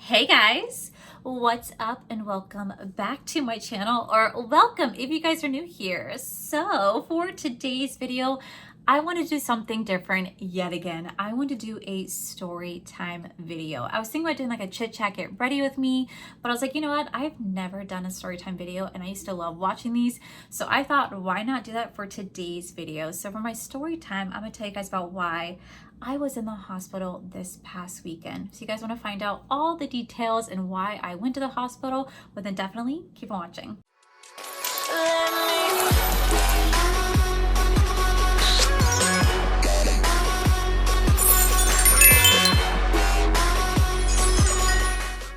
Hey guys, what's up and welcome back to my channel, or welcome if you guys are new here. So for today's video, I want to do something different yet again. I want to do a story time video. I was thinking about doing like a chit chat, get ready with me, but I was like, you know what? I've never done a story time video and I used to love watching these. So I thought, why not do that for today's video? So for my story time, I'm gonna tell you guys about why I was in the hospital this past weekend. So you guys want to find out all the details and why I went to the hospital, well then definitely keep on watching.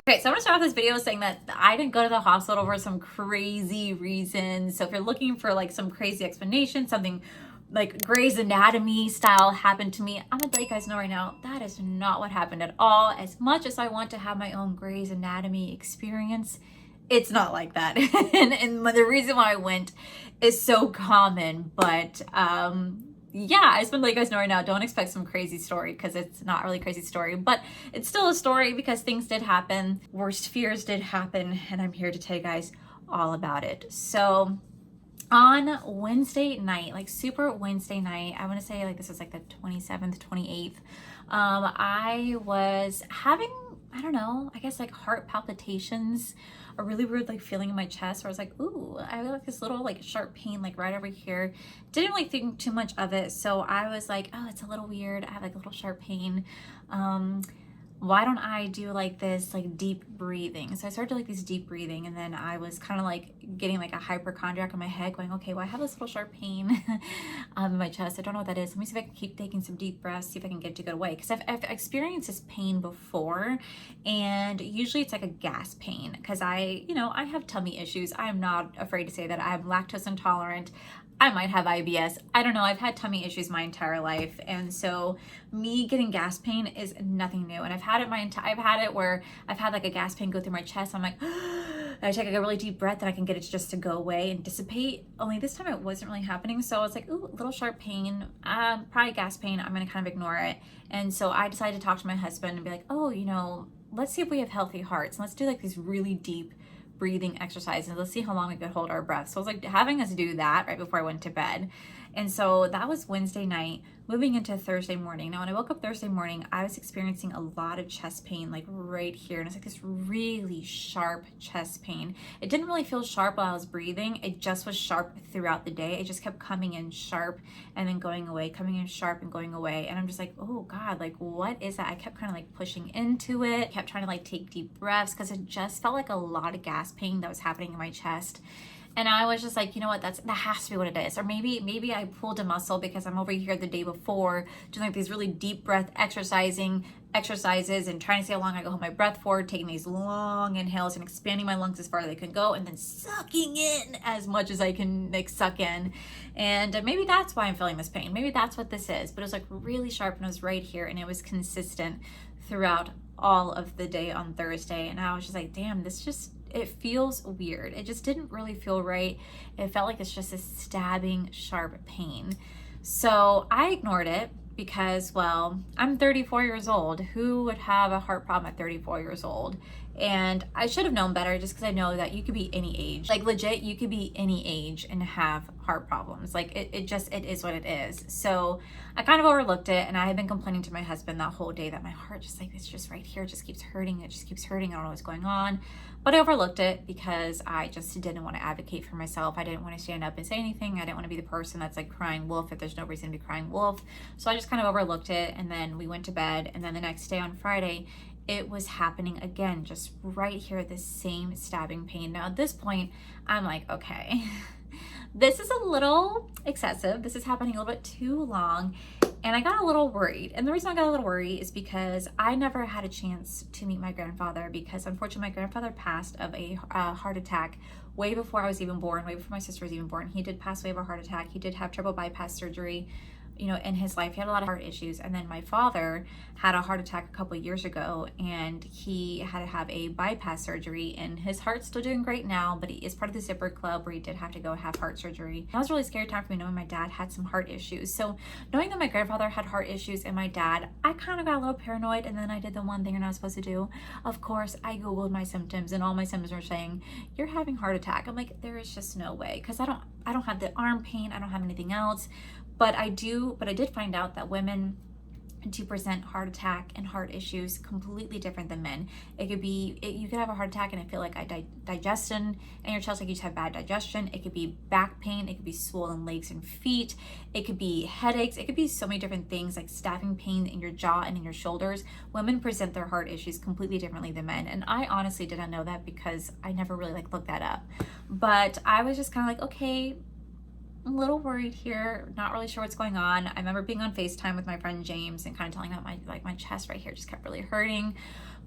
Okay, so I'm gonna start off this video saying that I didn't go to the hospital for some crazy reason. So if you're looking for like some crazy explanation, something like Grey's Anatomy style happened to me, I'm gonna let you guys know right now, that is not what happened at all. As much as I want to have my own Grey's Anatomy experience, it's not like that. and the reason why I went is so common, but yeah, I just want to let you guys know right now, don't expect some crazy story because it's not really a crazy story, but it's still a story because things did happen, worst fears did happen, and I'm here to tell you guys all about it. So on Wednesday night, like super Wednesday night, I want to say like this was like the 27th, 28th, I was having, I don't know, I guess like heart palpitations, a really weird like feeling in my chest where I was like, ooh, I have like this little like sharp pain like right over here. Didn't really think too much of it. So I was like, oh, it's a little weird. I have like a little sharp pain. Why don't I do like this like deep breathing? So I started to like this deep breathing, and then I was kind of like getting like a hypochondriac in my head going, okay, well I have this little sharp pain in my chest. I don't know what that is. Let me see if I can keep taking some deep breaths, see if I can get it to go away. Because I've experienced this pain before, and usually it's like a gas pain because I have tummy issues. I'm not afraid to say that I'm lactose intolerant. I might have IBS. I don't know. I've had tummy issues my entire life. And so me getting gas pain is nothing new. And I've had it I've had it where I've had like a gas pain go through my chest. I'm like, I take like a really deep breath and I can get it just to go away and dissipate. Only this time it wasn't really happening. So I was like, ooh, a little sharp pain, probably gas pain. I'm going to kind of ignore it. And so I decided to talk to my husband and be like, oh, let's see if we have healthy hearts. And let's do like these really deep breathing exercises. Let's see how long we could hold our breath. So I was like having us do that right before I went to bed. And so that was Wednesday night, moving into Thursday morning. Now, when I woke up Thursday morning, I was experiencing a lot of chest pain, like right here. And it's like this really sharp chest pain. It didn't really feel sharp while I was breathing. It just was sharp throughout the day. It just kept coming in sharp and then going away, coming in sharp and going away. And I'm just like, oh God, like what is that? I kept kind of like pushing into it, kept trying to like take deep breaths because it just felt like a lot of gas pain that was happening in my chest. And I was just like, you know what, that has to be what it is. Or maybe I pulled a muscle because I'm over here the day before doing like these really deep breath exercises and trying to see how long I can hold my breath for, taking these long inhales and expanding my lungs as far as they can go, and then sucking in as much as I can like suck in. And maybe that's why I'm feeling this pain. Maybe that's what this is. But it was like really sharp and it was right here and it was consistent throughout all of the day on Thursday. And I was just like, damn, it feels weird. It just didn't really feel right. It felt like it's just a stabbing, sharp pain. So I ignored it because, well, I'm 34 years old. Who would have a heart problem at 34 years old? And I should have known better just because I know that you could be any age. Like legit, you could be any age and have heart problems. Like it is what it is. So I kind of overlooked it, and I had been complaining to my husband that whole day that my heart just like, it's just right here. It just keeps hurting. It just keeps hurting. I don't know what's going on. But I overlooked it because I just didn't want to advocate for myself. I didn't want to stand up and say anything. I didn't want to be the person that's like crying wolf if there's no reason to be crying wolf. So I just kind of overlooked it. And then we went to bed. And then the next day on Friday, it was happening again, just right here, this same stabbing pain. Now at this point, I'm like, okay, this is a little excessive. This is happening a little bit too long. And I got a little worried. And the reason I got a little worried is because I never had a chance to meet my grandfather because unfortunately my grandfather passed of a heart attack way before I was even born, way before my sister was even born. He did pass away of a heart attack. He did have triple bypass surgery. you know, in his life. He had a lot of heart issues. And then my father had a heart attack a couple of years ago, and he had to have a bypass surgery, and his heart's still doing great now, but he is part of the Zipper Club where he did have to go have heart surgery. That was a really scary time for me, knowing my dad had some heart issues. So knowing that my grandfather had heart issues and my dad, I kind of got a little paranoid, and then I did the one thing you're not supposed to do. Of course, I Googled my symptoms, and all my symptoms were saying, you're having heart attack. I'm like, there is just no way, because I don't have the arm pain, I don't have anything else. But I did find out that women do present heart attack and heart issues completely different than men. It could be, you could have a heart attack and it feel like digestion in your chest, like you just have bad digestion. It could be back pain. It could be swollen legs and feet. It could be headaches. It could be so many different things, like stabbing pain in your jaw and in your shoulders. Women present their heart issues completely differently than men. And I honestly didn't know that because I never really looked that up. But I was just kind of like, okay, I'm a little worried here, not really sure what's going on. I remember being on FaceTime with my friend James and kind of telling him my chest right here just kept really hurting,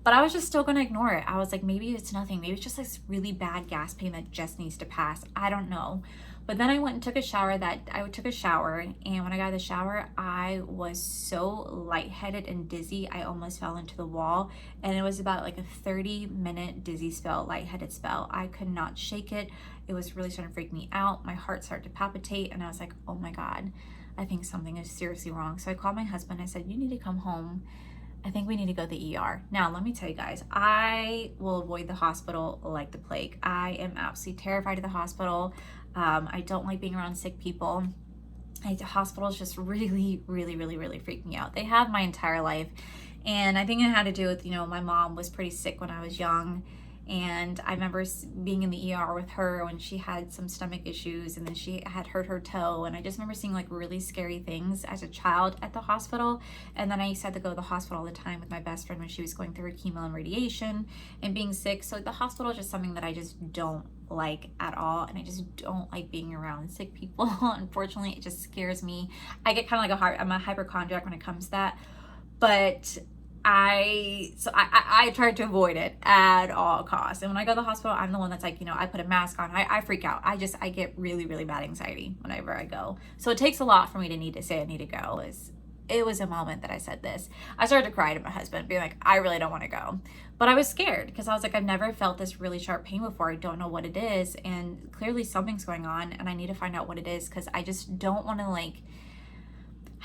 but I was just still gonna ignore it. I was like, maybe it's nothing. Maybe it's just this really bad gas pain that just needs to pass. I don't know. But then I went and took a shower. And when I got out of the shower, I was so lightheaded and dizzy, I almost fell into the wall. And it was about like a 30-minute dizzy spell, lightheaded spell. I could not shake it. It was really starting to freak me out. My heart started to palpitate, and I was like, oh my God, I think something is seriously wrong. So I called my husband. I said, you need to come home. I think we need to go to the ER. Now, let me tell you guys, I will avoid the hospital like the plague. I am absolutely terrified of the hospital. I don't like being around sick people. Hospitals just really freak me out. They have my entire life. And I think it had to do with, you know, my mom was pretty sick when I was young. And I remember being in the ER with her when she had some stomach issues, and then she had hurt her toe. And I just remember seeing like really scary things as a child at the hospital. And then I used to have to go to the hospital all the time with my best friend when she was going through her chemo and radiation and being sick. So the hospital is just something that I just don't like at all. And I just don't like being around sick people. Unfortunately, it just scares me. I get kind of like I'm a hypochondriac when it comes to that. But I tried to avoid it at all costs. And when I go to the hospital, I'm the one that's like, you know, I put a mask on. I freak out. I get really bad anxiety whenever I go. So it takes a lot for me to need to say I need to go. It was a moment that I said this. I started to cry to my husband, being like, I really don't want to go. But I was scared because I was like, I've never felt this really sharp pain before. I don't know what it is. And clearly something's going on, and I need to find out what it is, because I just don't want to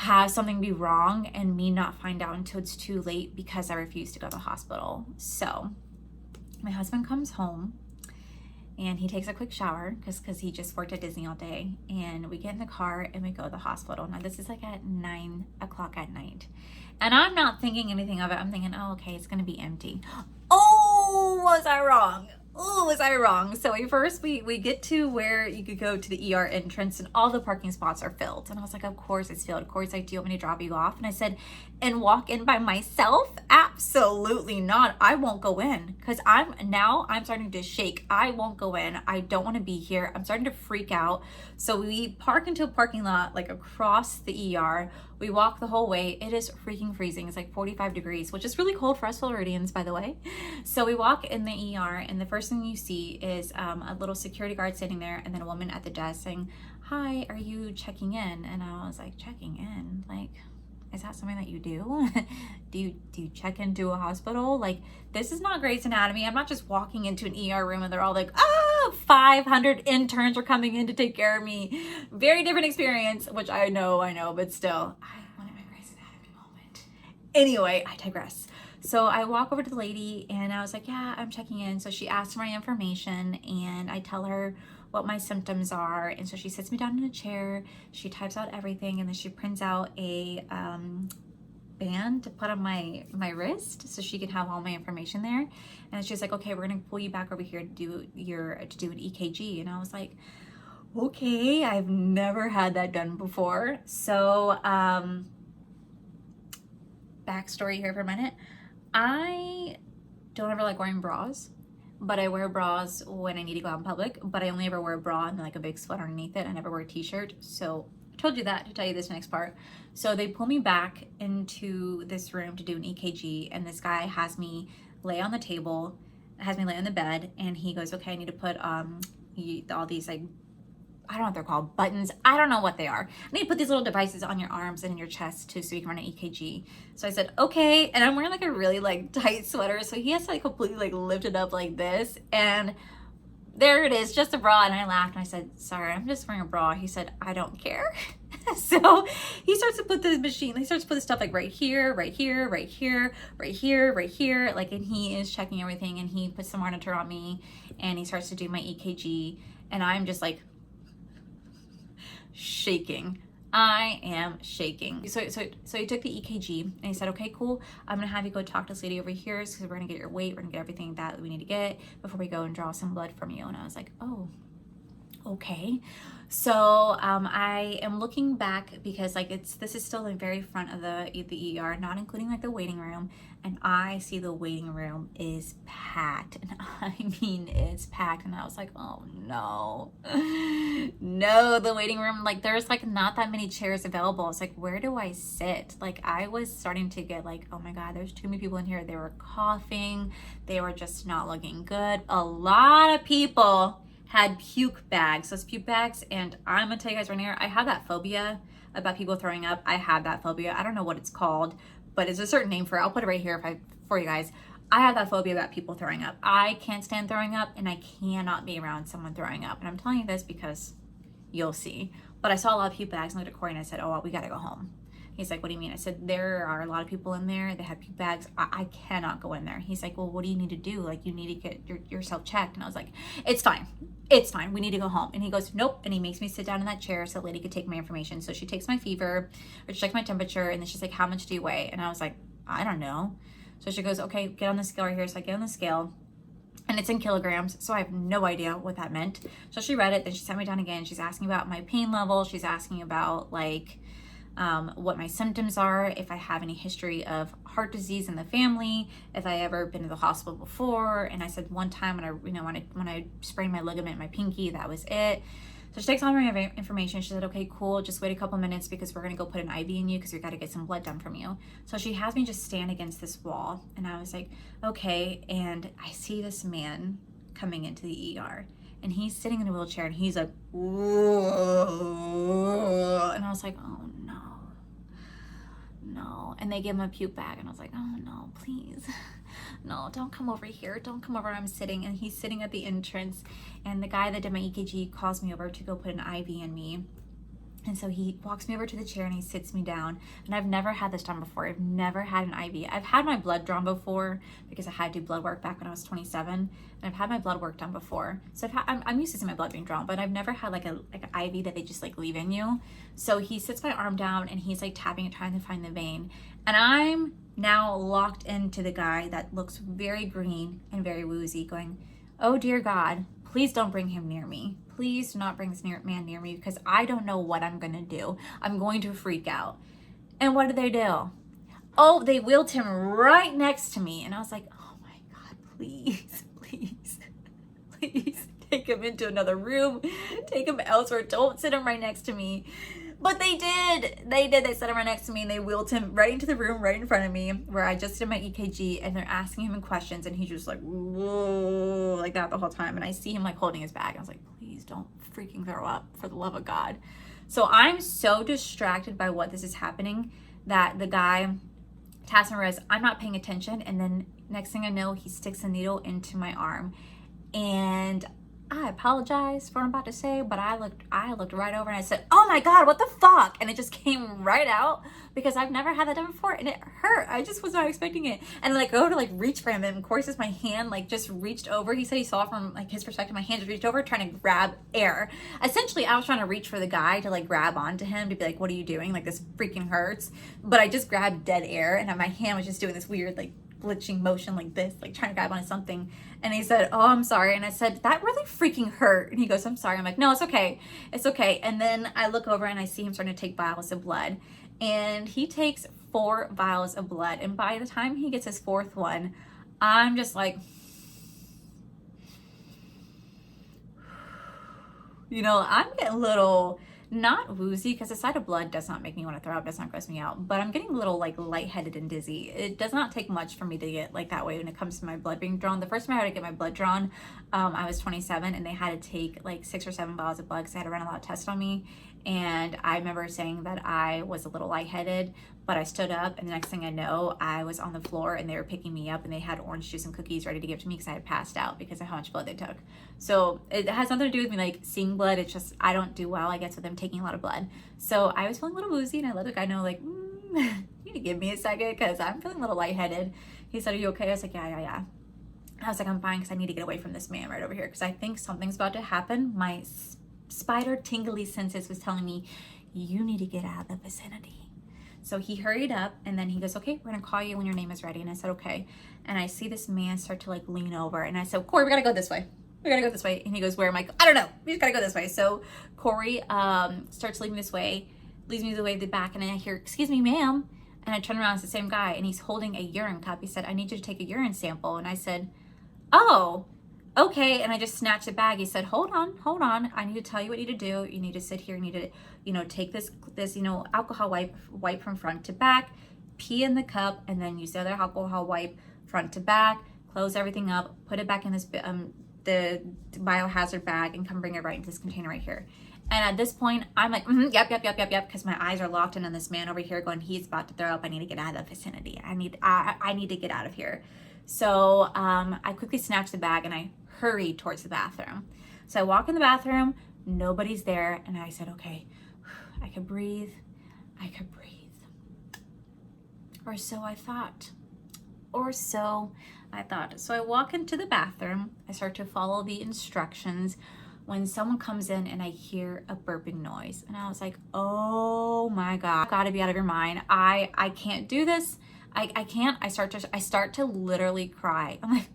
have something be wrong and me not find out until it's too late because I refuse to go to the hospital. So my husband comes home and he takes a quick shower because he just worked at Disney all day, and we get in the car and we go to the hospital. Now this is like at 9 o'clock at night, and I'm not thinking anything of it. I'm thinking, oh, okay, it's gonna be empty. Oh, was I wrong? Oh, was I wrong? So we get to where you could go to the ER entrance, and all the parking spots are filled. And I was like, of course it's filled. Corey's like, do you want me to drop you off? And I said, and walk in by myself? Absolutely not. I won't go in, because I'm starting to shake. I won't go in. I don't want to be here. I'm starting to freak out. So we park into a parking lot like across the ER. We walk the whole way. It is freaking freezing. It's like 45 degrees, which is really cold for us Floridians, by the way. So we walk in the ER, and the first thing you see is a little security guard sitting there, and then a woman at the desk saying, hi, are you checking in? And I was like, checking in? Like, is that something that you do? do you check into a hospital? Like, this is not Grey's Anatomy. I'm not just walking into an ER room and they're all like, 500 interns are coming in to take care of me. Very different experience, which I know, but still, I wanted my Grey's Anatomy moment. Anyway, I digress. So I walk over to the lady and I was like, yeah, I'm checking in. So she asked for my information, and I tell her what my symptoms are. And so she sits me down in a chair, she types out everything, and then she prints out a band to put on my wrist so she can have all my information there. And she's like, okay, we're gonna pull you back over here to do an EKG. And I was like, okay, I've never had that done before. So backstory here for a minute. I don't ever like wearing bras, but I wear bras when I need to go out in public, but I only ever wear a bra and like a big sweater underneath it. I never wear a t-shirt. So I told you that to tell you this next part. So they pull me back into this room to do an EKG, and this guy has me lay on the table, has me lay on the bed, and he goes, okay, I need to put all these like I don't know what they're called, buttons. I don't know what they are. And they put these little devices on your arms and in your chest too, so you can run an EKG. So I said, okay. And I'm wearing like a really like tight sweater. So he has to like completely like lift it up like this. And there it is, just a bra. And I laughed and I said, sorry, I'm just wearing a bra. He said, I don't care. So he starts to put the machine, he starts to put the stuff like right here, right here, right here, right here, right here. Like, and he is checking everything, and he puts the monitor on me and he starts to do my EKG. And I'm just like shaking. I am shaking. So he took the EKG and he said, okay, cool. I'm gonna have you go talk to this lady over here because we're gonna get your weight, we're gonna get everything that we need to get before we go and draw some blood from you. And I was like, oh, okay. So I am looking back because like this is still the very front of the ER, not including like the waiting room, and I see the waiting room is packed, and I mean it's packed. And I was like, oh no, no, the waiting room, like there's like not that many chairs available. It's like, where do I sit? Like I was starting to get like, oh my god, there's too many people in here. They were coughing, they were just not looking good. A lot of people had puke bags, those puke bags. And I'm gonna tell you guys right here, I have that phobia about people throwing up. I have that phobia. I don't know what it's called, but it's a certain name for it. I'll put it right here for you guys. I have that phobia about people throwing up. I can't stand throwing up, and I cannot be around someone throwing up. And I'm telling you this because you'll see. But I saw a lot of puke bags and looked at Corey and I said, oh, well, we gotta go home. He's like, what do you mean? I said, there are a lot of people in there that have puke bags. I cannot go in there. He's like, well, what do you need to do? Like, you need to get yourself checked. And I was like, it's fine. It's fine. We need to go home. And he goes, nope. And he makes me sit down in that chair so the lady could take my information. So she takes my fever, or she checks my temperature, and then she's like, how much do you weigh? And I was like, I don't know. So she goes, okay, get on the scale right here. So I get on the scale, and it's in kilograms, so I have no idea what that meant. So she read it, then she sent me down again. She's asking about my pain level. She's asking about like what my symptoms are, if I have any history of heart disease in the family, if I ever been to the hospital before. And I said one time when I sprained my ligament in my pinky, that was it. So she takes all my information. She said, okay, cool, just wait a couple minutes because we're gonna go put an IV in you because we gotta get some blood done from you. So she has me just stand against this wall, and I was like, okay. And I see this man coming into the ER, and he's sitting in a wheelchair, and he's like, whoa. And I was like, oh no. And they give him a puke bag, and I was like, oh no, please. No, don't come over here. Don't come over. I'm sitting. And he's sitting at the entrance, and the guy that did my EKG calls me over to go put an IV in me. And so he walks me over to the chair and he sits me down. And I've never had this done before. I've never had an IV. I've had my blood drawn before because I had to do blood work back when I was 27. And I've had my blood work done before. So I'm used to seeing my blood being drawn, but I've never had like an IV that they just like leave in you. So he sits my arm down and he's like tapping it, trying to find the vein. And I'm now locked into the guy that looks very green and very woozy, going, oh dear God, please don't bring him near me. Please do not bring this man near me because I don't know what I'm gonna do. I'm going to freak out. And what do? Oh, they wheeled him right next to me. And I was like, oh my God, please, please, please take him into another room. Take him elsewhere. Don't sit him right next to me. But they did. They set him right next to me, and they wheeled him right into the room right in front of me where I just did my EKG, and they're asking him questions, and he's just like, whoa, like that the whole time. And I see him like holding his bag. I was like, please don't freaking throw up, for the love of God. So I'm so distracted by what this is happening that the guy taps my wrist. I'm not paying attention. And then next thing I know, he sticks a needle into my arm. And I apologize for what I'm about to say, but I looked right over and I said, oh my God, what the fuck? And it just came right out because I've never had that done before, and it hurt. I just was not expecting it. And like go to like reach for him, and of course it's my hand like just reached over. He said he saw from like his perspective, my hand just reached over trying to grab air. Essentially, I was trying to reach for the guy to like grab onto him to be like, what are you doing? Like, this freaking hurts. But I just grabbed dead air, and my hand was just doing this weird like glitching motion like this, like trying to grab onto something. And he said, oh, I'm sorry. And I said, that really freaking hurt. And he goes, I'm sorry. I'm like, no, it's okay. It's okay. And then I look over and I see him starting to take vials of blood. And he takes 4 vials of blood. And by the time he gets his 4th one, I'm just like, you know, I'm getting a little not woozy, because the sight of blood does not make me want to throw up, does not gross me out, but I'm getting a little like lightheaded and dizzy. It does not take much for me to get like that way when it comes to my blood being drawn. The first time I had to get my blood drawn, I was 27, and they had to take like 6 or 7 vials of blood because I had to run a lot of tests on me. And I remember saying that I was a little lightheaded, but I stood up, and the next thing I know, I was on the floor, and they were picking me up, and they had orange juice and cookies ready to give to me because I had passed out because of how much blood they took. So it has nothing to do with me like seeing blood. It's just I don't do well, I guess, with them taking a lot of blood. So I was feeling a little woozy, and I let the guy know, like, you need to give me a second because I'm feeling a little lightheaded. He said, "Are you okay?" I was like, yeah. I was like, "I'm fine because I need to get away from this man right over here because I think something's about to happen." My spider tingly senses was telling me, you need to get out of the vicinity. So he hurried up, and then he goes, "Okay, we're gonna call you when your name is ready." And I said, "Okay." And I see this man start to like lean over, and I said, "Corey, we gotta go this way. We gotta go this way." And he goes, "Where am I?" "I don't know. We just gotta go this way." So Corey starts leading this way, leads me the way to the back, and I hear, "Excuse me, ma'am." And I turn around, it's the same guy, and he's holding a urine cup. He said, "I need you to take a urine sample." And I said, "Oh, okay." And I just snatched the bag. He said, hold on. I need to tell you what you need to do. You need to sit here. You need to, take this, alcohol wipe from front to back, pee in the cup, and then use the other alcohol wipe front to back, close everything up, put it back in this, the biohazard bag, and come bring it right into this container right here. And at this point, I'm like, yep, because my eyes are locked in on this man over here going, he's about to throw up. I need to get out of the vicinity. I need to get out of here. So I quickly snatched the bag and I hurried towards the bathroom. So I walk in the bathroom, nobody's there, and I said, okay, I could breathe. Or so I thought. So I walk into the bathroom, I start to follow the instructions, when someone comes in and I hear a burping noise. And I was like, oh my God, you've gotta be out of your mind. I can't do this. I can't. I start to literally cry. I'm like,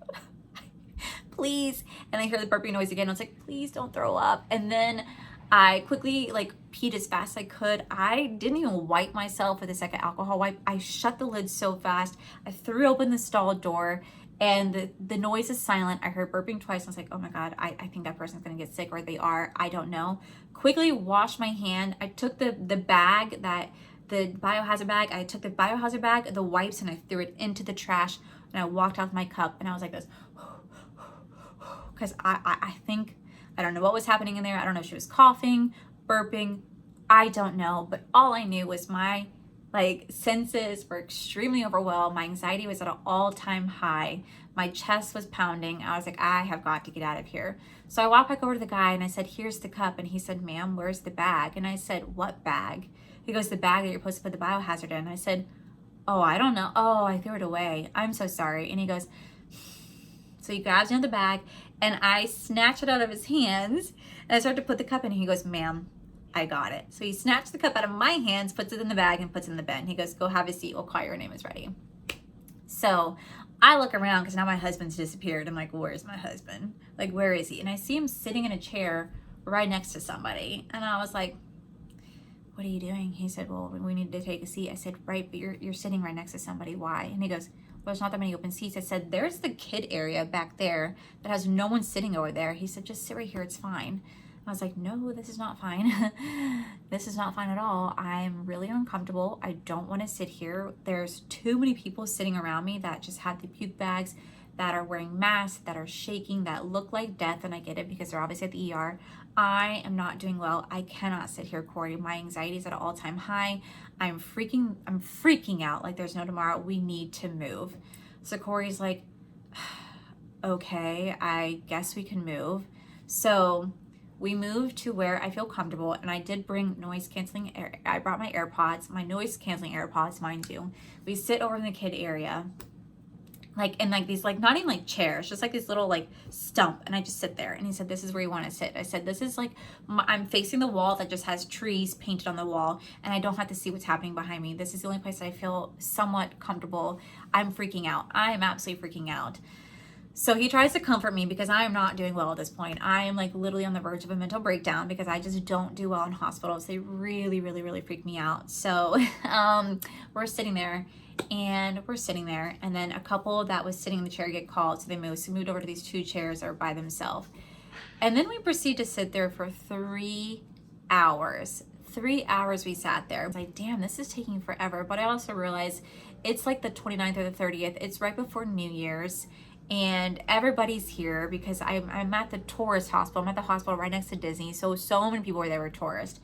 please. And I hear the burping noise again. I was like, please don't throw up. And then I quickly like peed as fast as I could. I didn't even wipe myself with a second alcohol wipe. I shut the lid so fast. I threw open the stall door, and the noise is silent. I heard burping twice. I was like, oh my God, I think that person's gonna get sick, or they are, I don't know. Quickly washed my hand. I took the bag, the biohazard bag, I took the biohazard bag, the wipes, and I threw it into the trash, and I walked out with my cup, and I was like this, because I think, I don't know what was happening in there. I don't know if she was coughing, burping, I don't know, but all I knew was my senses were extremely overwhelmed. My anxiety was at an all-time high. My chest was pounding. I was like, I have got to get out of here. So I walked back over to the guy and I said, here's the cup. And he said, ma'am, where's the bag? And I said, what bag? He goes, the bag that you're supposed to put the biohazard in. I said, oh, I don't know. Oh, I threw it away. I'm so sorry. And he goes, so he grabs me on the bag, and I snatch it out of his hands, and I start to put the cup in, and he goes, ma'am, I got it. So he snatched the cup out of my hands, puts it in the bag, and puts it in the bin. He goes, go have a seat. We'll call your name is ready. So I look around because now my husband's disappeared. I'm like, where's my husband? Like, where is he? And I see him sitting in a chair right next to somebody. And I was like, what are you doing? He said, well, we need to take a seat. I said, right, but you're sitting right next to somebody. Why? And he goes, well, there's not that many open seats. I said, there's the kid area back there that has no one sitting over there. He said, just sit right here. It's fine. I was like, no, this is not fine. This is not fine at all. I'm really uncomfortable. I don't want to sit here. There's too many people sitting around me that just have the puke bags, that are wearing masks, that are shaking, that look like death. And I get it because they're obviously at the ER. I am not doing well. I cannot sit here, Corey. My anxiety is at an all-time high. I'm freaking out like there's no tomorrow. We need to move. So Corey's like, okay, I guess we can move. So we moved to where I feel comfortable, and I did bring noise canceling air. I brought my AirPods, my noise canceling AirPods, mind you. We sit over in the kid area, these not even chairs, just this little stump, and I just sit there. And he said, this is where you want to sit. I said, this is I'm facing the wall that just has trees painted on the wall, and I don't have to see what's happening behind me. This is the only place that I feel somewhat comfortable. I'm freaking out. I am absolutely freaking out. So he tries to comfort me because I am not doing well at this point. I am literally on the verge of a mental breakdown because I just don't do well in hospitals. They really, really, really freak me out. So we're sitting there, and then a couple that was sitting in the chair get called, so they moved over to these two chairs that are by themselves. And then we proceed to sit there for 3 hours. 3 hours we sat there. I was like, damn, this is taking forever. But I also realized it's like the 29th or the 30th. It's right before New Year's. And everybody's here because I'm at the tourist hospital. I'm at the hospital right next to Disney. So many people were there were tourists.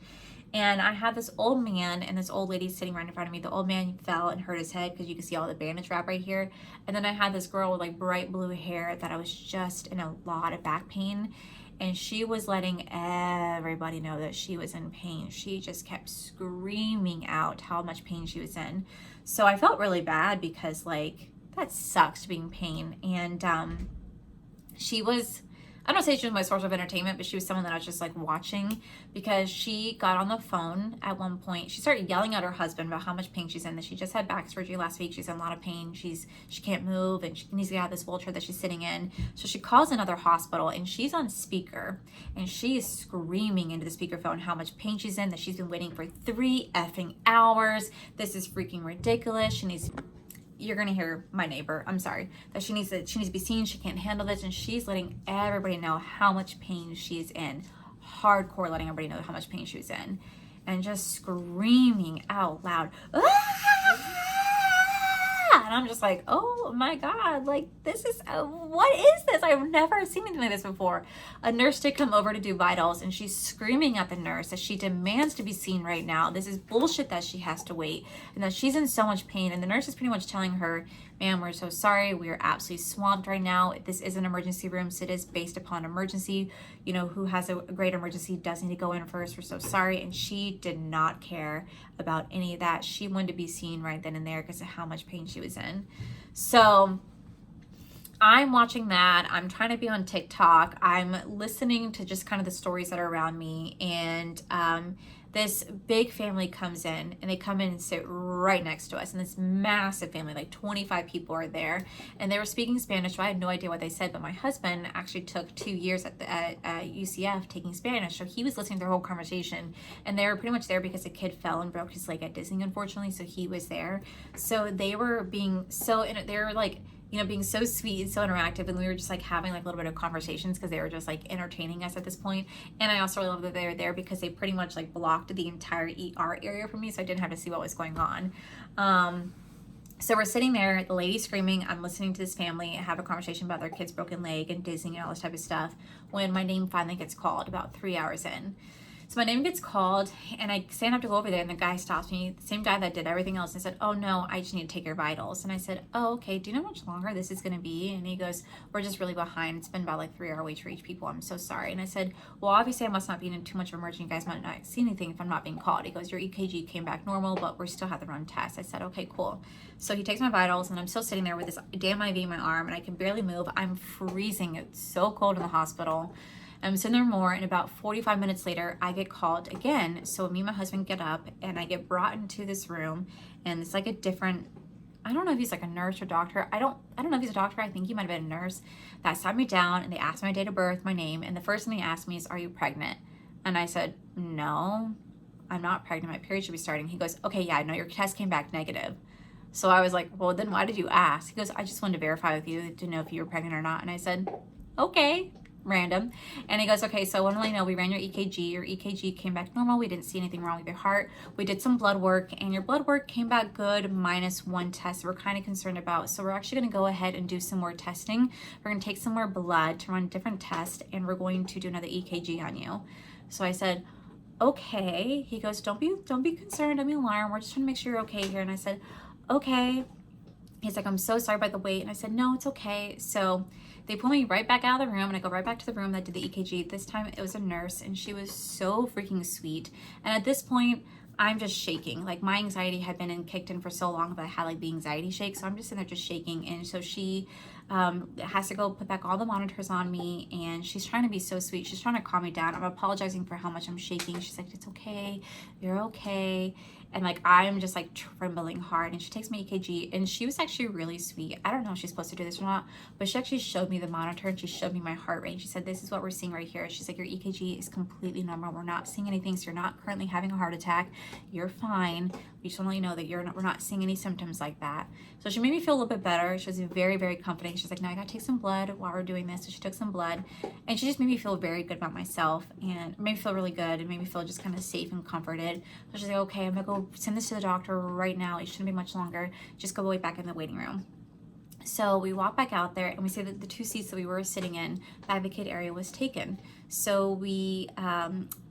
And I had this old man and this old lady sitting right in front of me. The old man fell and hurt his head because you can see all the bandage wrap right here. And then I had this girl with like bright blue hair that I was just in a lot of back pain. And she was letting everybody know that she was in pain. She just kept screaming out how much pain she was in. So I felt really bad because like, that sucks to be in pain. And she was, I don't say she was my source of entertainment, but she was someone that I was just like watching because she got on the phone at one point. She started yelling at her husband about how much pain she's in, that she just had back surgery last week. She's in a lot of pain. She can't move and she needs to get out of this wheelchair that she's sitting in. So she calls another hospital and she's on speaker and she is screaming into the speakerphone how much pain she's in, that she's been waiting for 3 effing hours. This is freaking ridiculous. She needs, you're gonna hear my neighbor, I'm sorry, that she needs to be seen, she can't handle this, and she's letting everybody know how much pain she's in. Hardcore letting everybody know how much pain she was in. And just screaming out loud, "Ah!" And I'm just like, oh my God, like this is, what is this? I've never seen anything like this before. A nurse did come over to do vitals and she's screaming at the nurse that she demands to be seen right now. This is bullshit that she has to wait and that she's in so much pain. And the nurse is pretty much telling her, ma'am, we're so sorry. We are absolutely swamped right now. This is an emergency room, so it is based upon emergency. You know, who has a great emergency does need to go in first. We're so sorry. And she did not care about any of that. She wanted to be seen right then and there because of how much pain she was in. So I'm watching that. I'm trying to be on TikTok. I'm listening to just kind of the stories that are around me. And this big family comes in and they come in and sit right next to us. And this massive family, like 25 people are there. And they were speaking Spanish. So I had no idea what they said. But my husband actually took 2 years at UCF taking Spanish. So he was listening to their whole conversation. And they were pretty much there because a kid fell and broke his leg at Disney, unfortunately. So he was there. So they were being so, they were like, you know, being so sweet and so interactive, and we were just like having like a little bit of conversations because they were just like entertaining us at this point. And I also really love that they were there because they pretty much like blocked the entire ER area from me, so I didn't have to see what was going on. So we're sitting there, the lady's screaming, I'm listening to this family have a conversation about their kid's broken leg and Disney and all this type of stuff, when my name finally gets called about 3 hours in. So my name gets called and I stand up to go over there and the guy stops me, the same guy that did everything else, and said, oh no, I just need to take your vitals. And I said, oh, okay, do you know how much longer this is gonna be? And he goes, we're just really behind. It's been about like 3 hour wait for each people. I'm so sorry. And I said, well, obviously I must not be in too much of an emergency. You guys might not see anything if I'm not being called. He goes, your EKG came back normal, but we still have to run tests. I said, okay, cool. So he takes my vitals and I'm still sitting there with this damn IV in my arm and I can barely move. I'm freezing. It's so cold in the hospital. I'm sitting there more, and about 45 minutes later, I get called again. So me and my husband get up, and I get brought into this room, and it's like a different, I don't know if he's like a nurse or doctor. I don't know if he's a doctor. I think he might have been a nurse. That sat me down, and they asked my date of birth, my name, and the first thing they asked me is, are you pregnant? And I said, no, I'm not pregnant. My period should be starting. He goes, okay, yeah, no, your test came back negative. So I was like, well, then why did you ask? He goes, I just wanted to verify with you to know if you were pregnant or not. And I said, okay. Random. And he goes, okay, so I want to let you know we ran your EKG. Your EKG came back normal. We didn't see anything wrong with your heart. We did some blood work and your blood work came back good minus one test we're kind of concerned about. So we're actually going to go ahead and do some more testing. We're going to take some more blood to run a different test and we're going to do another EKG on you. So I said, okay. He goes, don't be concerned. Don't be alarmed. We're just trying to make sure you're okay here. And I said, okay. He's like, I'm so sorry about the wait. And I said, no, it's okay. So they pull me right back out of the room and I go right back to the room that did the EKG. This time it was a nurse and she was so freaking sweet. And at this point, I'm just shaking. Like my anxiety had been kicked in for so long, but I had like the anxiety shake. So I'm just sitting there just shaking. And so she has to go put back all the monitors on me and she's trying to be so sweet. She's trying to calm me down. I'm apologizing for how much I'm shaking. She's like, it's okay. You're okay. And like, I'm just like trembling hard, and she takes my EKG, and she was actually really sweet. I don't know if she's supposed to do this or not, but she actually showed me the monitor, and she showed me my heart rate. She said, this is what we're seeing right here. She's like, your EKG is completely normal. We're not seeing anything. So you're not currently having a heart attack. You're fine. We just want to let you know that we're not seeing any symptoms like that. So she made me feel a little bit better. She was very, very comforting. She's like, no, I gotta take some blood while we're doing this. So she took some blood, and she just made me feel very good about myself, and made me feel really good, and made me feel just kind of safe and comforted. So she's like, okay, I'm gonna go send this to the doctor right now. It shouldn't be much longer. Just go wait back in the waiting room. So we walk back out there, and we see that the 2 seats that we were sitting in, the advocate area, was taken. So we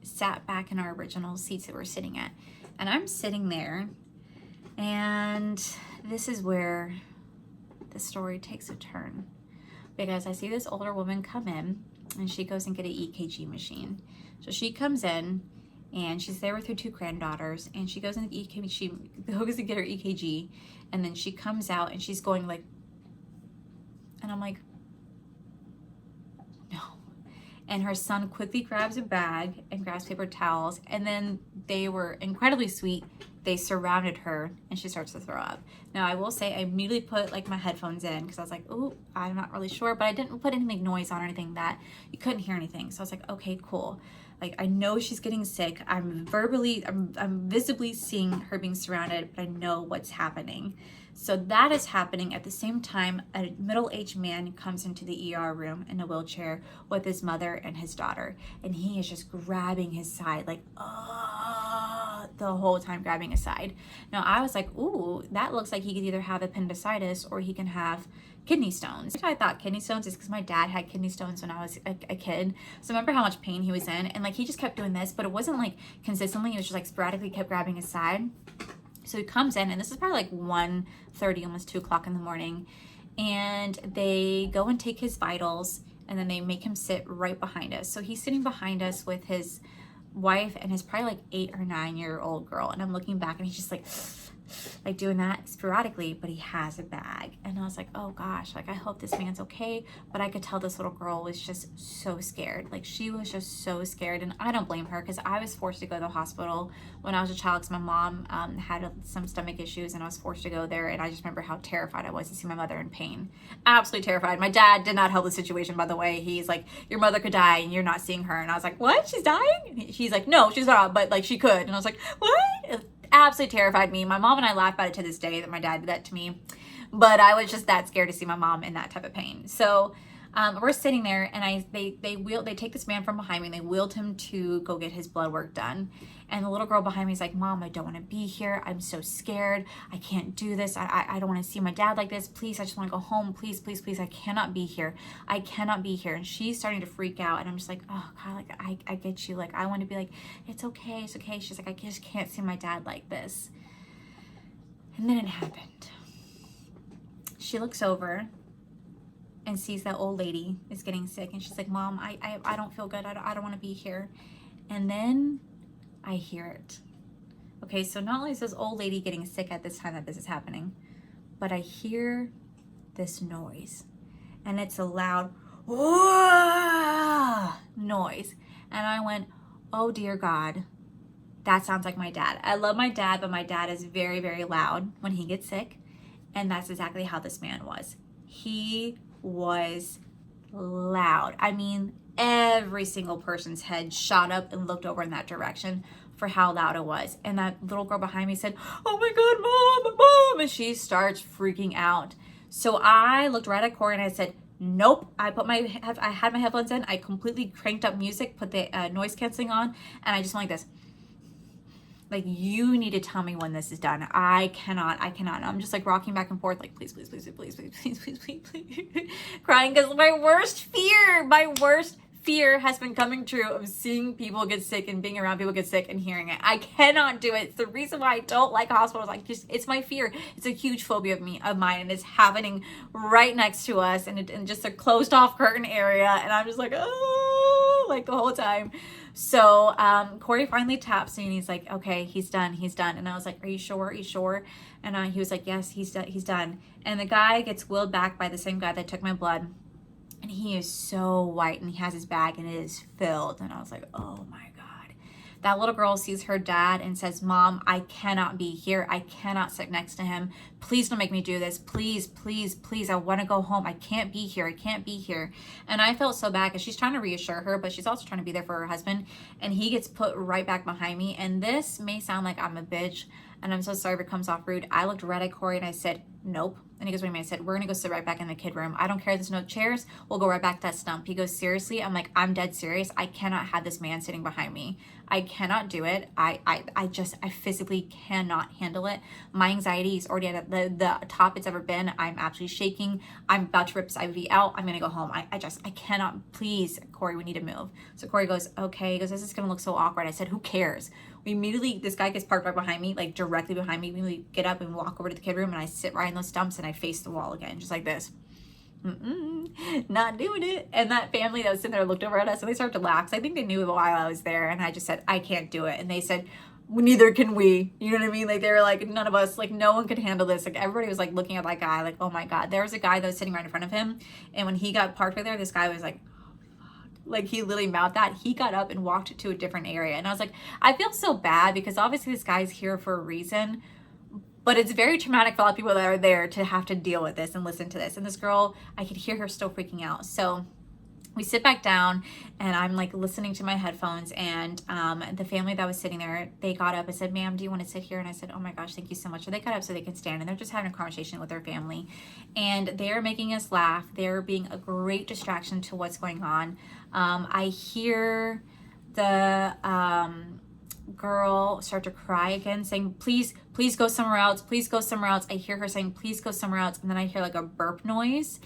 sat back in our original seats that we were sitting at. And I'm sitting there, and this is where the story takes a turn, because I see this older woman come in, and she goes and get an EKG machine. So she comes in, and she's there with her 2 granddaughters, and she goes in the EKG, she goes to get her EKG, and then she comes out, and she's going like, and I'm like, no. And her son quickly grabs a bag and grabs paper towels, and then they were incredibly sweet. They surrounded her, and she starts to throw up. Now, I will say I immediately put like my headphones in, because I was like, oh, I'm not really sure, but I didn't put any like noise on or anything that you couldn't hear anything. So I was like, okay, cool. Like, I know she's getting sick. I'm visibly seeing her being surrounded, but I know what's happening. So that is happening at the same time. A middle-aged man comes into the ER room in a wheelchair with his mother and his daughter, and he is just grabbing his side, like, the whole time grabbing his side. Now, I was like, ooh, that looks like he could either have appendicitis or he can have kidney stones. I thought kidney stones is because my dad had kidney stones when I was a kid. So remember how much pain he was in, and like he just kept doing this, but it wasn't like consistently. It was just like sporadically kept grabbing his side. So he comes in, and this is probably like 1:30, almost 2 o'clock in the morning, and they go and take his vitals, and then they make him sit right behind us. So he's sitting behind us with his wife and his probably like 8 or 9-year-old girl, and I'm looking back, and he's just like doing that sporadically, but he has a bag. And I was like, oh gosh, like I hope this man's okay. But I could tell this little girl was just so scared. Like, she was just so scared, and I don't blame her, because I was forced to go to the hospital when I was a child, because my mom had some stomach issues, and I was forced to go there. And I just remember how terrified I was to see my mother in pain. Absolutely terrified. My dad did not help the situation, by the way. He's like, your mother could die and you're not seeing her. And I was like, what, she's dying? And he's like, no, she's not, but like she could. And I was like, what? It absolutely terrified me. My mom and I laugh about it to this day, that my dad did that to me, but I was just that scared to see my mom in that type of pain. So we're sitting there, and they take this man from behind me, and they wheeled him to go get his blood work done. And the little girl behind me is like, Mom, I don't want to be here. I'm so scared. I can't do this. I don't want to see my dad like this. Please, I just want to go home. Please, please, please. I cannot be here. I cannot be here. And she's starting to freak out. And I'm just like, oh God, like I get you. Like, I want to be like, it's okay. It's okay. She's like, I just can't see my dad like this. And then it happened. She looks over and sees that old lady is getting sick, and she's like, Mom, I don't feel good. I don't want to be here. And then I hear it. Okay, so not only is this old lady getting sick at this time that this is happening, but I hear this noise, and it's a loud noise. And I went, oh dear God, that sounds like my dad. I love my dad, but my dad is very, very loud when he gets sick. And that's exactly how this man was. He was loud. I mean, every single person's head shot up and looked over in that direction for how loud it was. And that little girl behind me said, oh my God, Mom, Mom. And she starts freaking out. So I looked right at Corey and I said, nope. I had my headphones in. I completely cranked up music, put the noise canceling on, and I just went like this. Like, you need to tell me when this is done. I cannot. And I'm just like rocking back and forth, like, please, please, please, please, please, please, please, please, please. Crying, because my worst fear has been coming true of seeing people get sick and being around people get sick and hearing it. I cannot do it. It's the reason why I don't like hospitals. Like, just, it's my fear. It's a huge phobia of mine, and it's happening right next to us, and just a closed off curtain area. And I'm just like, oh, like the whole time. So Corey finally taps me, and he's like, okay, he's done. And I was like, are you sure? And he was like, yes, he's done. And the guy gets wheeled back by the same guy that took my blood. And he is so white, and he has his bag, and it is filled. And I was like, oh my God. That little girl sees her dad and says, Mom, I cannot be here. I cannot sit next to him. Please don't make me do this. Please, please, please. I want to go home. I can't be here. I can't be here. And I felt so bad because she's trying to reassure her, but she's also trying to be there for her husband. And he gets put right back behind me. And this may sound like I'm a bitch, and I'm so sorry if it comes off rude. I looked right at Corey and I said, nope. And he goes, wait a minute. I said, we're going to go sit right back in the kid room. I don't care. There's no chairs. We'll go right back to that stump. He goes, seriously? I'm like, I'm dead serious. I cannot have this man sitting behind me. I cannot do it. I physically cannot handle it. My anxiety is already at the top it's ever been. I'm absolutely shaking. I'm about to rip this IV out. I'm going to go home. I cannot. Please, Corey, we need to move. So Corey goes, okay. He goes, this is going to look so awkward. I said, who cares? We immediately, this guy gets parked right behind me, like directly behind me. We get up and walk over to the kid room, and I sit right in those stumps and I face the wall again, just like this. Not doing it. And that family that was sitting there looked over at us and they started to laugh because I think they knew while I was there. And I just said, I can't do it. And they said, neither can we. You know what I mean? Like, they were like, none of us, like, no one could handle this. Like, everybody was like looking at that guy like, oh my God. There was a guy that was sitting right in front of him, and when he got parked right there, this guy was like, like, he literally mouthed that. He got up and walked to a different area. And I was like, I feel so bad because obviously this guy's here for a reason, but it's very traumatic for a lot of people that are there to have to deal with this and listen to this. And this girl, I could hear her still freaking out. So we sit back down and I'm like listening to my headphones, and the family that was sitting there, they got up and said, ma'am, do you want to sit here? And I said, oh my gosh, thank you so much. So they got up so they can stand, and they're just having a conversation with their family, and they're making us laugh. They're being a great distraction to what's going on. I hear the girl start to cry again, saying, please go somewhere else. Please go somewhere else. I hear her saying, please go somewhere else. And then I hear like a burp noise.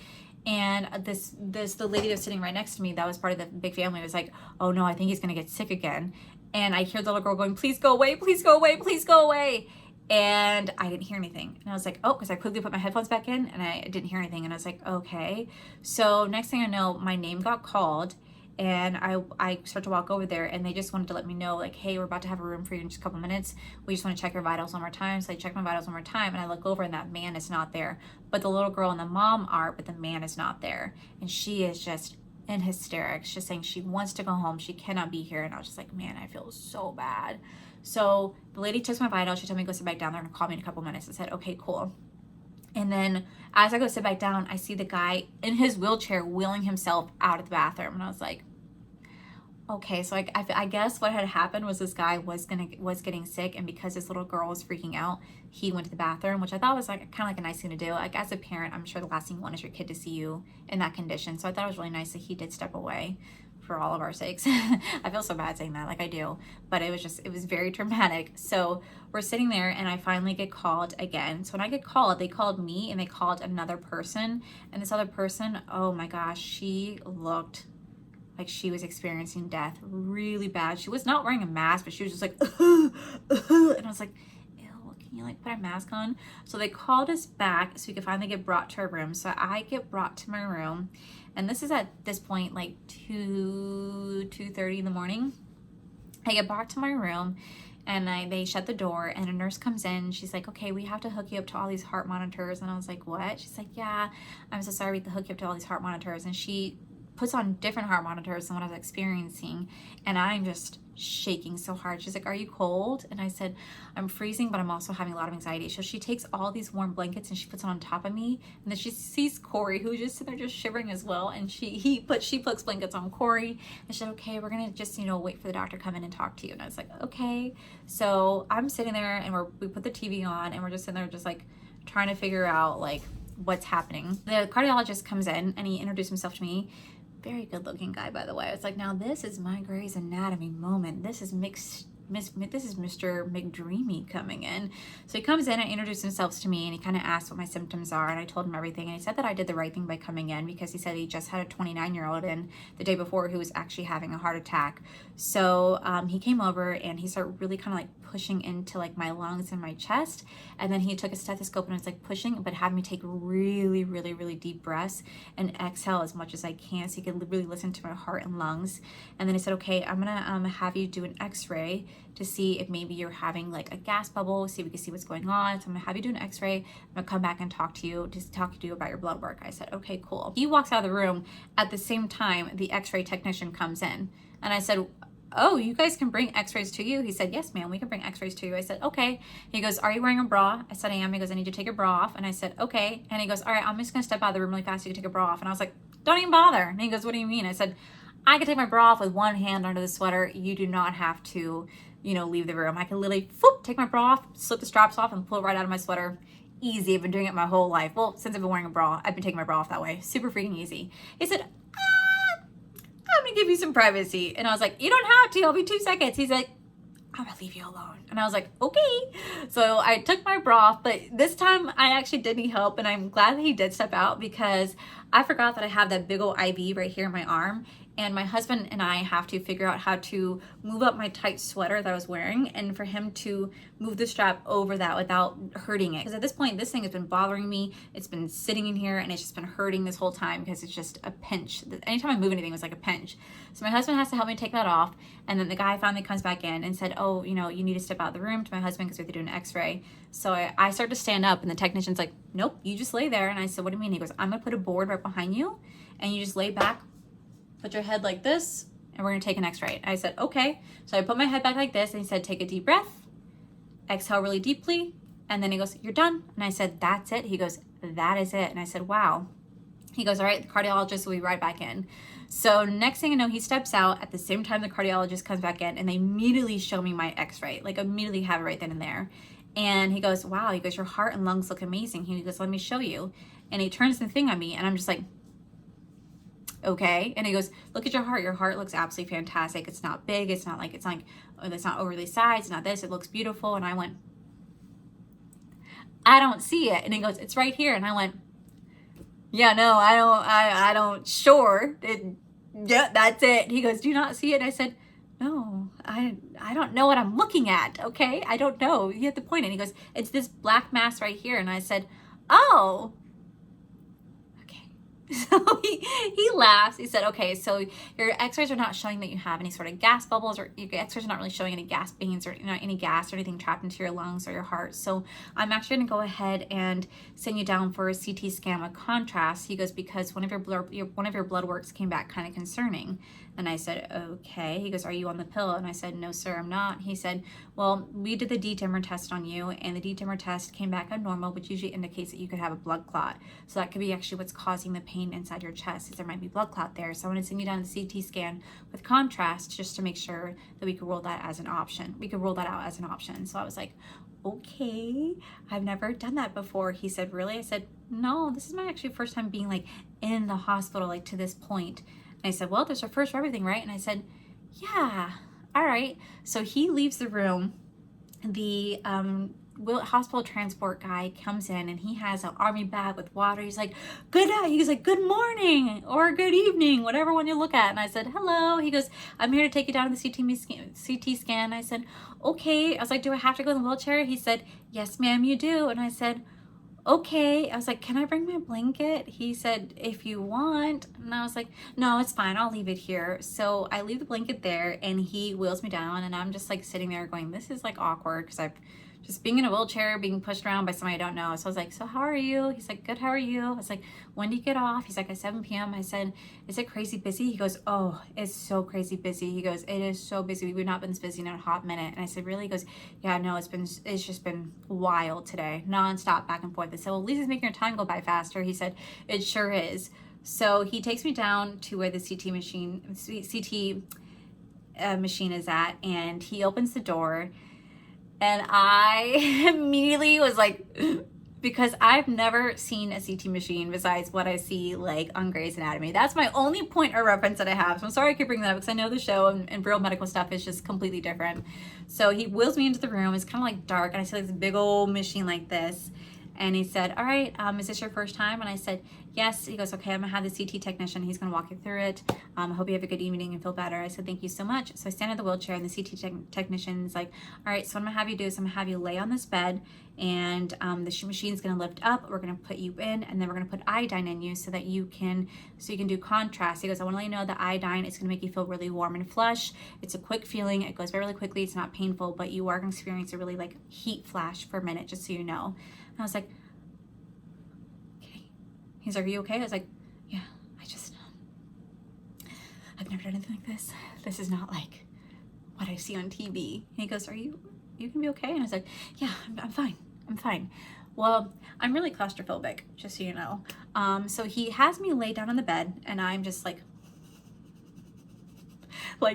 And the lady that was sitting right next to me, that was part of the big family, was like, oh no, I think he's going to get sick again. And I hear the little girl going, please go away, please go away, please go away. And I didn't hear anything. And I was like, oh, because I quickly put my headphones back in and I didn't hear anything. And I was like, okay. So next thing I know, my name got called. And I start to walk over there, and they just wanted to let me know, like, hey, we're about to have a room for you in just a couple minutes. We just want to check your vitals one more time. So I check my vitals one more time, and I look over, and that man is not there. But the little girl and the mom are, but the man is not there. And she is just in hysterics, just saying she wants to go home. She cannot be here. And I was just like, man, I feel so bad. So the lady took my vitals. She told me to go sit back down. They're going to call me in a couple minutes. I said, okay, cool. And then as I go sit back down, I see the guy in his wheelchair wheeling himself out of the bathroom. And I was like, okay. So I guess what had happened was this guy was getting sick. And because this little girl was freaking out, he went to the bathroom, which I thought was like kind of like a nice thing to do. Like, as a parent, I'm sure the last thing you want is your kid to see you in that condition. So I thought it was really nice that he did step away for all of our sakes. I feel so bad saying that, like I do, but it was very traumatic. So we're sitting there and I finally get called again. So when I get called, they called me and they called another person, and this other person, oh my gosh, she looked like she was experiencing death really bad. She was not wearing a mask, but she was just like, and I was like, ew, can you like put a mask on? So they called us back so we could finally get brought to our room. So I get brought to my room, and this is at this point like 2:30 in the morning. I get back to my room, and they shut the door, and a nurse comes in. She's like, okay, we have to hook you up to all these heart monitors. And I was like, what? She's like, yeah, I'm so sorry, we have to hook you up to all these heart monitors. And she puts on different heart monitors than what I was experiencing, and I'm just shaking so hard. She's like, are you cold? And I said, I'm freezing, but I'm also having a lot of anxiety. So she takes all these warm blankets and she puts them on top of me, and then she sees Corey, who's just sitting there just shivering as well, and she puts blankets on Corey, and she said, okay, we're gonna just wait for the doctor to come in and talk to you. And I was like, okay. So I'm sitting there, and we put the TV on, and we're just sitting there just like trying to figure out like what's happening. The cardiologist comes in and he introduced himself to me. Very good looking guy, by the way. It's like, now this is my Grey's Anatomy moment. This is Mr. McDreamy coming in. So he comes in and introduced himself to me, and he kind of asked what my symptoms are, and I told him everything. And he said that I did the right thing by coming in, because he said he just had a 29-year-old in the day before who was actually having a heart attack. So he came over and he started really kind of like pushing into like my lungs and my chest, and then he took a stethoscope and was like pushing, but had me take really, really, really deep breaths and exhale as much as I can so he could really listen to my heart and lungs. And then he said, okay, I'm gonna have you do an x-ray to see if maybe you're having like a gas bubble, see if we can see what's going on. So I'm gonna have you do an x-ray. I'm gonna come back and talk to you about your blood work. I said, okay, cool. He walks out of the room. At the same time, the x-ray technician comes in, and I said, oh, you guys can bring x-rays to you? He said, yes, ma'am, we can bring x-rays to you. I said, okay. He goes, are you wearing a bra? I said, I am. He goes, I need you to take your bra off. And I said, okay. And he goes, all right, I'm just going to step out of the room really fast so you can take your bra off. And I was like, don't even bother. And he goes, what do you mean? I said, I can take my bra off with one hand under the sweater. You do not have to, you know, leave the room. I can literally take my bra off, slip the straps off, and pull it right out of my sweater. Easy. I've been doing it my whole life. Well, since I've been wearing a bra, I've been taking my bra off that way. Super freaking easy. He said, I'm gonna give you some privacy. And I was like, you don't have to, it'll be 2 seconds. He's like, I'm gonna leave you alone. And I was like, okay. So I took my bra off, but this time I actually did need help, and I'm glad that he did step out because I forgot that I have that big old IV right here in my arm. And my husband and I have to figure out how to move up my tight sweater that I was wearing, and for him to move the strap over that without hurting it. Because at this point, this thing has been bothering me. It's been sitting in here and it's just been hurting this whole time because it's just a pinch. Anytime I move anything, it was like a pinch. So my husband has to help me take that off. And then the guy finally comes back in and said, oh, you know, you need to step out of the room, to my husband, because we have to do an x-ray. So I start to stand up, and the technician's like, nope, you just lay there. And I said, what do you mean? He goes, I'm gonna put a board right behind you and you just lay back, put your head like this, and we're gonna take an x-ray. I said, okay. So I put my head back like this, and he said, take a deep breath, exhale really deeply, and then he goes, you're done. And I said, that's it? He goes, that is it. And I said, wow. He goes, all right, the cardiologist will be right back in. So next thing you know, he steps out at the same time the cardiologist comes back in, and they immediately show me my x-ray, like immediately have it right then and there. And he goes, wow, he goes, your heart and lungs look amazing. He goes, let me show you. And he turns the thing on me, and I'm just like, okay. And he goes, look at your heart. Your heart looks absolutely fantastic. It's not big. It's not like, oh, it's not overly sized. It's not this. It looks beautiful. And I went, I don't see it. And he goes, it's right here. And I went, yeah, no, I don't, sure. Yeah, that's it. He goes, do you not see it? And I said, no, I don't know what I'm looking at. Okay. I don't know. You have to point it. And he goes, it's this black mass right here. And I said, oh, so he laughs. He said, okay, so your x-rays are not showing that you have any sort of gas bubbles, or your x-rays are not really showing any gas veins, or, you know, any gas or anything trapped into your lungs or your heart. So I'm actually going to go ahead and send you down for a CT scan with contrast. He goes, because one of your blood works came back kind of concerning. And I said, okay. He goes, are you on the pill? And I said, no, sir, I'm not. He said, well, we did the D-dimer test on you, and the D-dimer test came back abnormal, which usually indicates that you could have a blood clot. So that could be actually what's causing the pain inside your chest, is there might be blood clot there. So I want to send you down to CT scan with contrast just to make sure that we could roll that as an option. We could roll that out as an option. So I was like, okay, I've never done that before. He said, really? I said, no, this is my actually first time being like in the hospital, like to this point. And I said, well, there's a first for everything, right? And I said, yeah, all right. So he leaves the room. The hospital transport guy comes in, and he has an army bag with water. He's like, good night. He's like, good morning or good evening, whatever one you look at. And I said, hello. He goes, I'm here to take you down to the CT scan. I said, okay. I was like, do I have to go in the wheelchair? He said, yes, ma'am, you do. And I said, okay. I was like, can I bring my blanket? He said, if you want. And I was like, no, it's fine. I'll leave it here. So I leave the blanket there, and he wheels me down, and I'm just like sitting there going, this is like awkward, because I've just being in a wheelchair, being pushed around by somebody I don't know. So I was like, so how are you? He's like, good, how are you? I was like, when do you get off? He's like, at 7 p.m. I said, is it crazy busy? He goes, oh, it's so crazy busy. He goes, it is so busy. We've not been this busy in a hot minute. And I said, really? He goes, yeah, no, it's just been wild today, nonstop, back and forth. I said, well, at least it's making your time go by faster. He said, it sure is. So he takes me down to where the CT machine is at, and he opens the door. And I immediately was like, because I've never seen a CT machine besides what I see like on Grey's Anatomy. That's my only point of reference that I have. So I'm sorry I keep bringing that up, because I know the show and real medical stuff is just completely different. So he wheels me into the room. It's kind of like dark, and I see like this big old machine like this. And he said, all right, is this your first time? And I said, yes. He goes, okay, I'm gonna have the CT technician. He's gonna walk you through it. I hope you have a good evening and feel better. I said, thank you so much. So I stand in the wheelchair, and the CT technician's like, all right, so what I'm gonna have you do is I'm gonna have you lay on this bed, and the machine's gonna lift up. We're gonna put you in, and then we're gonna put iodine in you so you can do contrast. He goes, I wanna let you know the iodine is gonna make you feel really warm and flush. It's a quick feeling. It goes very really quickly. It's not painful, but you are gonna experience a really like heat flash for a minute, just so you know. And I was like, okay. He's like, are you okay? I was like, yeah, I've never done anything like this. This is not like what I see on TV. And he goes, you gonna be okay? And I said, yeah, I'm fine. I'm fine. Well, I'm really claustrophobic, just so you know. So he has me lay down on the bed, and I'm just like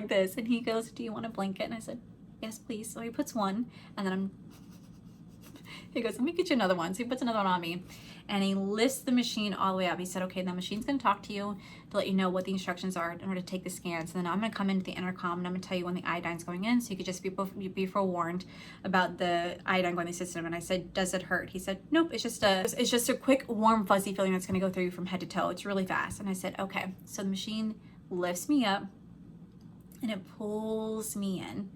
this. And he goes, do you want a blanket? And I said, yes, please. So he puts one, and then he goes, let me get you another one. So he puts another one on me, and he lifts the machine all the way up. He said, okay, the machine's gonna talk to you to let you know what the instructions are in order to take the scans. And then I'm gonna come into the intercom, and I'm gonna tell you when the iodine's going in, so you could just be forewarned about the iodine going in the system. And I said, does it hurt? He said, nope, it's just a quick, warm, fuzzy feeling that's gonna go through you from head to toe. It's really fast. And I said, okay. So the machine lifts me up, and it pulls me in.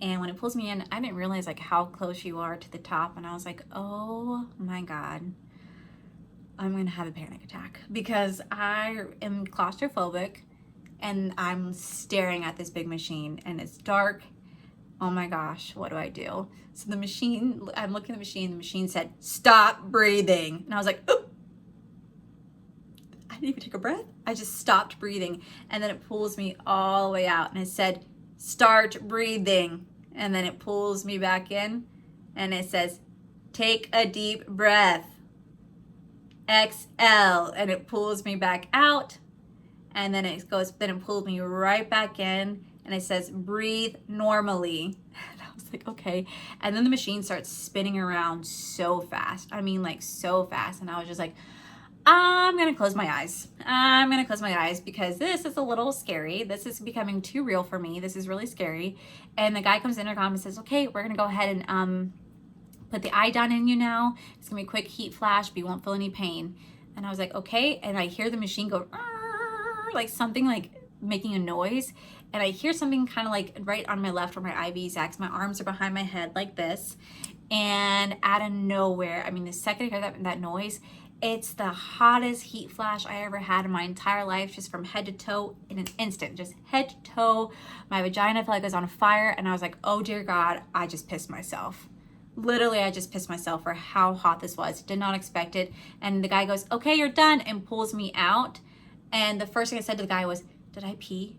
And when it pulls me in, I didn't realize like how close you are to the top. And I was like, oh my God, I'm gonna have a panic attack, because I am claustrophobic and I'm staring at this big machine and it's dark. Oh my gosh, what do I do? So the machine, I'm looking at the machine said, stop breathing. And I was like, oh, I didn't even take a breath. I just stopped breathing. And then it pulls me all the way out, and it said, start breathing. And then it pulls me back in, and it says, take a deep breath, exhale. And it pulls me back out, and then it pulls me right back in, and it says, breathe normally. And I was like, okay. And then the machine starts spinning around so fast. I mean, like so fast. And I was just like, I'm gonna close my eyes. I'm gonna close my eyes, because this is a little scary. This is becoming too real for me. This is really scary. And the guy comes in intercom and says, okay, we're gonna go ahead and put the iodine in you now. It's gonna be a quick heat flash, but you won't feel any pain. And I was like, okay. And I hear the machine go, like something like making a noise. And I hear something kind of like right on my left where my IV is at. My arms are behind my head like this. And out of nowhere, I mean, the second I hear that noise, it's the hottest heat flash I ever had in my entire life, just from head to toe in an instant, just head to toe. My vagina felt like it was on fire, and I was like, oh dear God, I just pissed myself. Literally, I just pissed myself for how hot this was. Did not expect it. And the guy goes, okay, you're done, and pulls me out. And the first thing I said to the guy was, did I pee?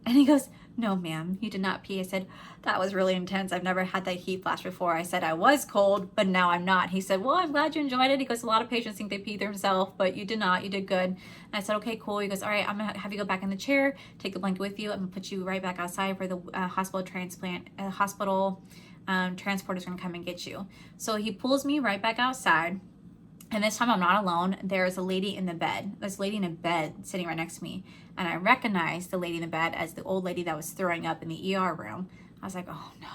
And he goes, no, ma'am, you did not pee. I said, that was really intense. I've never had that heat flash before. I said, I was cold, but now I'm not. He said, well, I'm glad you enjoyed it. He goes, a lot of patients think they pee themselves, but you did not. You did good. And I said, okay, cool. He goes, all right, I'm going to have you go back in the chair, take the blanket with you. I'm going to put you right back outside for the hospital transport is going to come and get you. So he pulls me right back outside. And this time I'm not alone. There's a lady in the bed. There's a lady in a bed sitting right next to me. And I recognized the lady in the bed as the old lady that was throwing up in the ER room. I was like, oh no.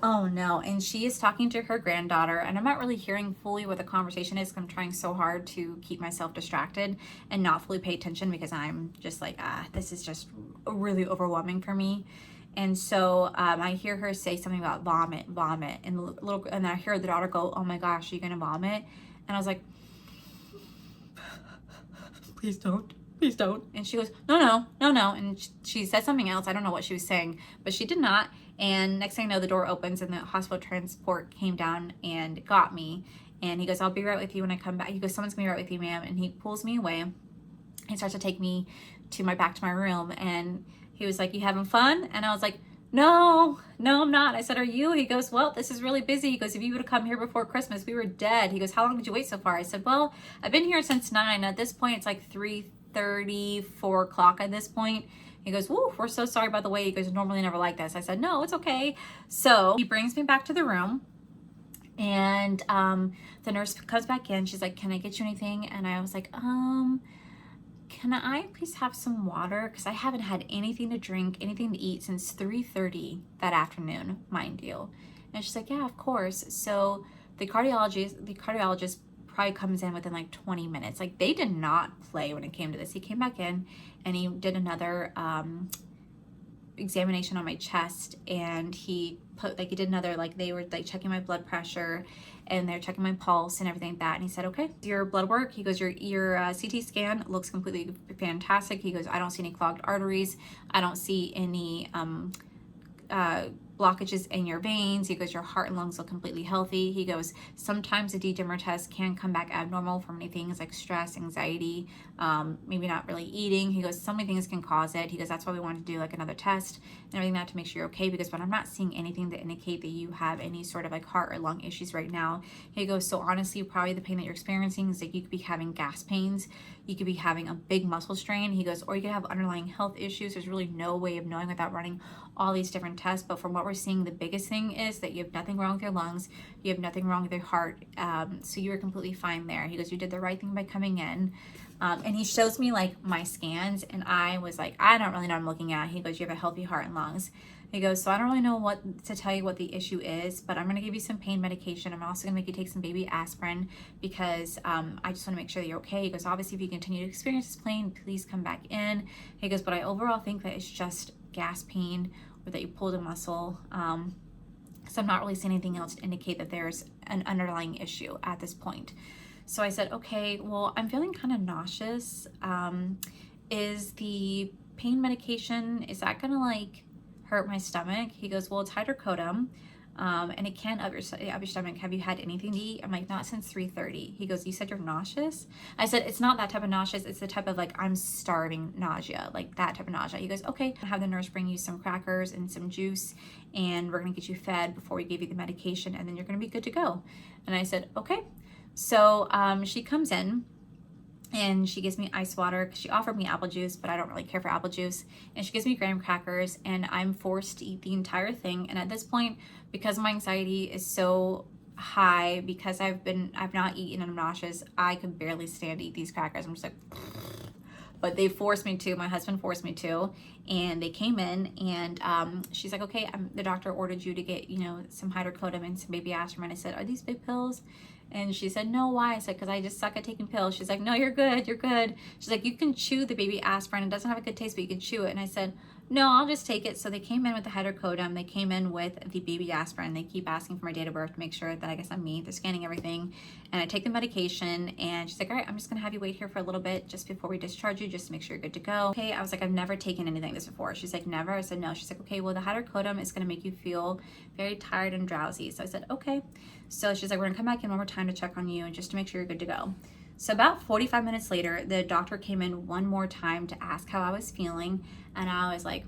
Oh no. And she is talking to her granddaughter. And I'm not really hearing fully what the conversation is, because I'm trying so hard to keep myself distracted and not fully pay attention, because I'm just like, this is just really overwhelming for me. And so I hear her say something about vomit. And I hear the daughter go, oh my gosh, are you gonna vomit? And I was like, please don't. And she goes, no. And she said something else. I don't know what she was saying, but she did not. And next thing I know, the door opens and the hospital transport came down and got me. And he goes, I'll be right with you when I come back. He goes, someone's gonna be right with you, ma'am. And he pulls me away. He starts to take me back to my room. And he was like, you having fun? And I was like, no, I'm not. I said, are you? He goes, well, this is really busy. He goes, if you would have come here before Christmas, we were dead. He goes, how long did you wait so far? I said, well, I've been here since 9. At this point, it's like 3:30, 4 o'clock at this point. He goes, woo, we're so sorry about the wait. He goes, normally never like this. I said, no, it's okay. So he brings me back to the room, and the nurse comes back in. She's like, can I get you anything? And I was like, can I please have some water? Because I haven't had anything to drink, anything to eat since 3:30 that afternoon, mind you. And she's like, yeah, of course. So the cardiologist probably comes in within like 20 minutes. Like, they did not play when it came to this. He came back in and he did another examination on my chest, and he did another, like, they were like checking my blood pressure, and they're checking my pulse and everything like that. And he said, okay, your blood work, he goes, your CT scan looks completely fantastic. He goes, I don't see any clogged arteries. I don't see any blood blockages in your veins. He goes, your heart and lungs look completely healthy. He goes, sometimes a D-dimer test can come back abnormal from many things like stress, anxiety, maybe not really eating. He goes, so many things can cause it. He goes, that's why we wanted to do like another test and everything that to make sure you're okay, because but I'm not seeing anything to indicate that you have any sort of like heart or lung issues right now. He goes, so honestly, probably the pain that you're experiencing is like you could be having gas pains, you could be having a big muscle strain. He goes, or you could have underlying health issues. There's really no way of knowing without running all these different tests. But from what we're seeing, the biggest thing is that you have nothing wrong with your lungs, you have nothing wrong with your heart. So you were completely fine there. He goes, you did the right thing by coming in. And he shows me like my scans, and I was like, I don't really know what I'm looking at. He goes, you have a healthy heart and lungs. He goes, so I don't really know what to tell you what the issue is, but I'm going to give you some pain medication. I'm also going to make you take some baby aspirin because I just want to make sure that you're okay. He goes, obviously, if you continue to experience this pain, please come back in. He goes, but I overall think that it's just gas pain or that you pulled a muscle. So I'm not really seeing anything else to indicate that there's an underlying issue at this point. So I said, okay, well, I'm feeling kind of nauseous. Is the pain medication, is that going to like hurt my stomach? He goes, well, it's hydrocodone, and it can up your stomach. Have you had anything to eat? I'm like, not since 3:30. He goes, you said you're nauseous? I said, it's not that type of nauseous. It's the type of like, I'm starving nausea, like that type of nausea. He goes, okay, have the nurse bring you some crackers and some juice, and we're going to get you fed before we give you the medication, and then you're going to be good to go. And I said, okay. So she comes in and she gives me ice water because she offered me apple juice, but I don't really care for apple juice. And she gives me graham crackers, and I'm forced to eat the entire thing. And at this point, because my anxiety is so high, because I've not eaten and I'm nauseous, I could barely stand to eat these crackers. I'm just like, but they forced me to. My husband forced me to, and they came in, and she's like, okay, the doctor ordered you to get, you know, some hydrocodone and some baby aspirin. I said, are these big pills? And she said, no, why? I said, because I just suck at taking pills. She's like, no, you're good, you're good. She's like, you can chew the baby aspirin. It doesn't have a good taste, but you can chew it. And I said, no, I'll just take it. So they came in with the hydrocodone. They came in with the baby aspirin. They keep asking for my date of birth to make sure that I guess I'm me. They're scanning everything. And I take the medication, and she's like, all right, I'm just going to have you wait here for a little bit just before we discharge you, just to make sure you're good to go. Okay, I was like, I've never taken anything like this before. She's like, never? I said, no. She's like, okay, well, the hydrocodone is going to make you feel very tired and drowsy. So I said, okay. So she's like, we're going to come back in one more time to check on you and just to make sure you're good to go. So about 45 minutes later, the doctor came in one more time to ask how I was feeling. And I was like,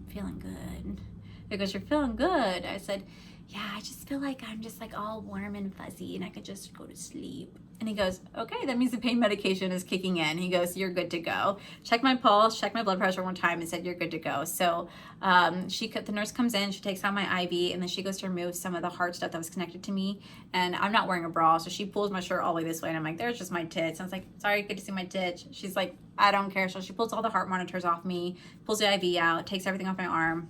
feeling good. Because you're feeling good. I said, yeah, I just feel like I'm just like all warm and fuzzy and I could just go to sleep. And he goes, okay, that means the pain medication is kicking in. He goes, you're good to go. Check my pulse, check my blood pressure one time, and said, you're good to go. So the nurse comes in, she takes out my IV, and then she goes to remove some of the hard stuff that was connected to me. And I'm not wearing a bra, so she pulls my shirt all the way this way, and I'm like, there's just my tits. And I was like, sorry, good to see my tits. She's like, I don't care. So she pulls all the heart monitors off me, pulls the IV out, takes everything off my arm,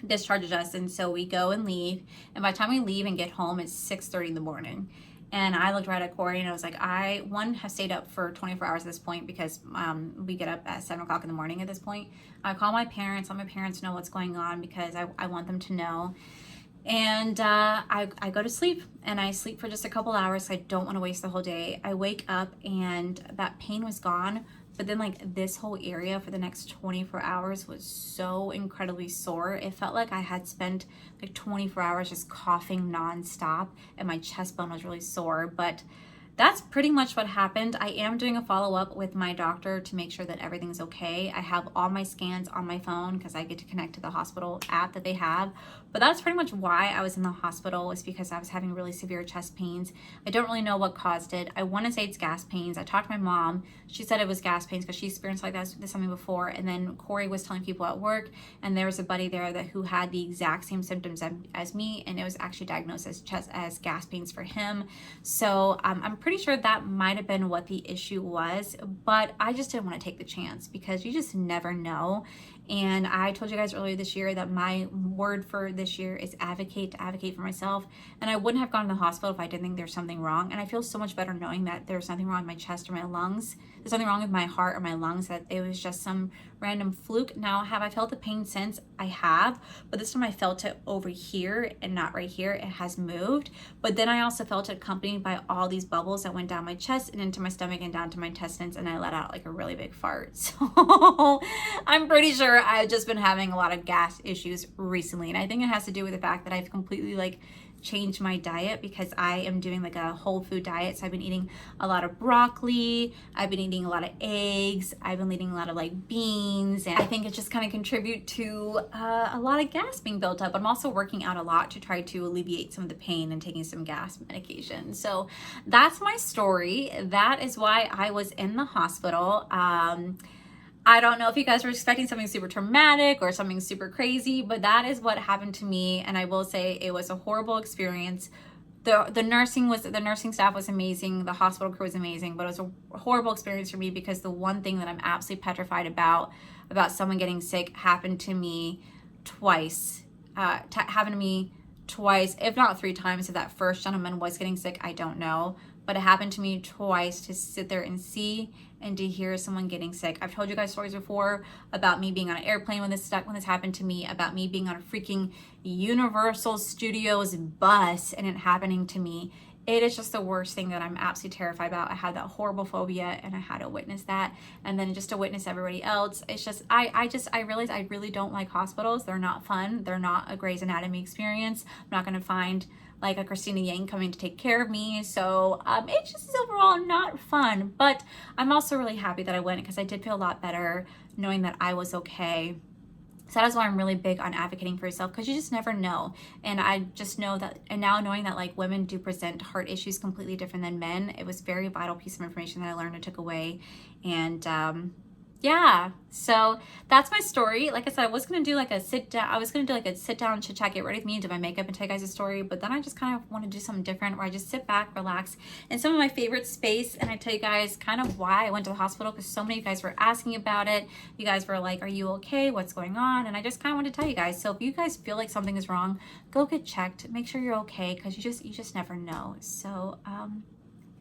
discharges us. And so we go and leave. And by the time we leave and get home, it's 6:30 in the morning. And I looked right at Corey, and I was like, I have stayed up for 24 hours at this point because we get up at 7 o'clock in the morning at this point. I call my parents, let my parents know what's going on because I want them to know. And I go to sleep, and I sleep for just a couple hours. I don't want to waste the whole day. I wake up, and that pain was gone. But then like this whole area for the next 24 hours was so incredibly sore. It felt like I had spent like 24 hours just coughing nonstop, and my chest bone was really sore. But that's pretty much what happened. I am doing a follow-up with my doctor to make sure that everything's okay. I have all my scans on my phone because I get to connect to the hospital app that they have. But that's pretty much why I was in the hospital, was because I was having really severe chest pains. I don't really know what caused it. I want to say it's gas pains. I talked to my mom. She said it was gas pains because she experienced like this something before. And then Corey was telling people at work, and there was a buddy there who had the exact same symptoms as me, and it was actually diagnosed as gas pains for him. So I'm pretty sure that might have been what the issue was, but I just didn't want to take the chance because you just never know. And I told you guys earlier this year that my word for this year is to advocate for myself. And I wouldn't have gone to the hospital if I didn't think there's something wrong. And I feel so much better knowing that there's nothing wrong with my chest or my lungs there's nothing wrong with my heart or my lungs, that it was just some random fluke. Now, have I felt the pain since? I have, but this time I felt it over here and not right here. It has moved, but then I also felt it accompanied by all these bubbles that went down my chest and into my stomach and down to my intestines, and I let out like a really big fart. So I'm pretty sure I've just been having a lot of gas issues recently, and I think it has to do with the fact that I've completely like changed my diet, because I am doing like a whole food diet. So I've been eating a lot of broccoli, I've been eating a lot of eggs, I've been eating a lot of like beans, and I think it just kind of contribute to a lot of gas being built up. But I'm also working out a lot to try to alleviate some of the pain and taking some gas medication. So that's my story. That is why I was in the hospital. I don't know if you guys were expecting something super traumatic or something super crazy, but that is what happened to me. And I will say it was a horrible experience. The nursing staff was amazing. The hospital crew was amazing, but it was a horrible experience for me, because the one thing that I'm absolutely petrified about someone getting sick happened to me twice. Happened to me twice, if not 3 times. If that first gentleman was getting sick, I don't know. But it happened to me twice, to sit there and see and to hear someone getting sick. I've told you guys stories before about me being on an airplane when this happened to me, about me being on a freaking Universal Studios bus and it happening to me. It is just the worst thing that I'm absolutely terrified about. I had that horrible phobia, and I had to witness that, and then just to witness everybody else. It's just I realized I really don't like hospitals. They're not fun. They're not a Grey's Anatomy experience. I'm not gonna find like a Christina Yang coming to take care of me. So it just is overall not fun. But I'm also really happy that I went, because I did feel a lot better knowing that I was okay. So that is why I'm really big on advocating for yourself, because you just never know. And I just know that, and now knowing that like women do present heart issues completely different than men, it was a very vital piece of information that I learned and took away. And yeah, so that's my story. Like I said, I was gonna do like a sit down chit chat, get ready with me, do my makeup, and tell you guys a story. But then I just kind of want to do something different, where I just sit back, relax, in some of my favorite space, and I tell you guys kind of why I went to the hospital, because so many of you guys were asking about it. You guys were like, "Are you okay? What's going on?" And I just kind of want to tell you guys. So if you guys feel like something is wrong, go get checked. Make sure you're okay, because you just never know. So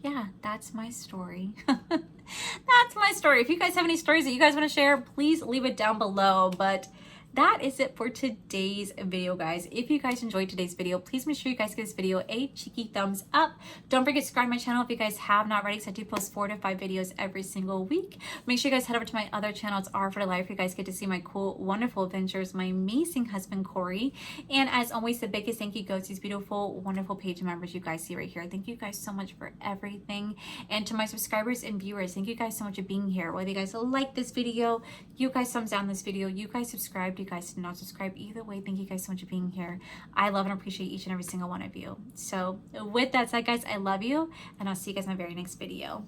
yeah, that's my story. That's my story. If you guys have any stories that you guys want to share, please leave it down below. But that is it for today's video, guys. If you guys enjoyed today's video, please make sure you guys give this video a cheeky thumbs up. Don't forget to subscribe to my channel if you guys have not already, because I do post 4 to 5 videos every single week. Make sure you guys head over to my other channel. It's R for the Life. You guys get to see my cool, wonderful adventures, my amazing husband, Corey. And as always, the biggest thank you goes to these beautiful, wonderful page members you guys see right here. Thank you guys so much for everything. And to my subscribers and viewers, thank you guys so much for being here. Whether you guys like this video, you guys thumbs down this video, you guys subscribe, you guys did not subscribe, either way, thank you guys so much for being here. I love and appreciate each and every single one of you. So with that said, guys, I love you, and I'll see you guys in my very next video.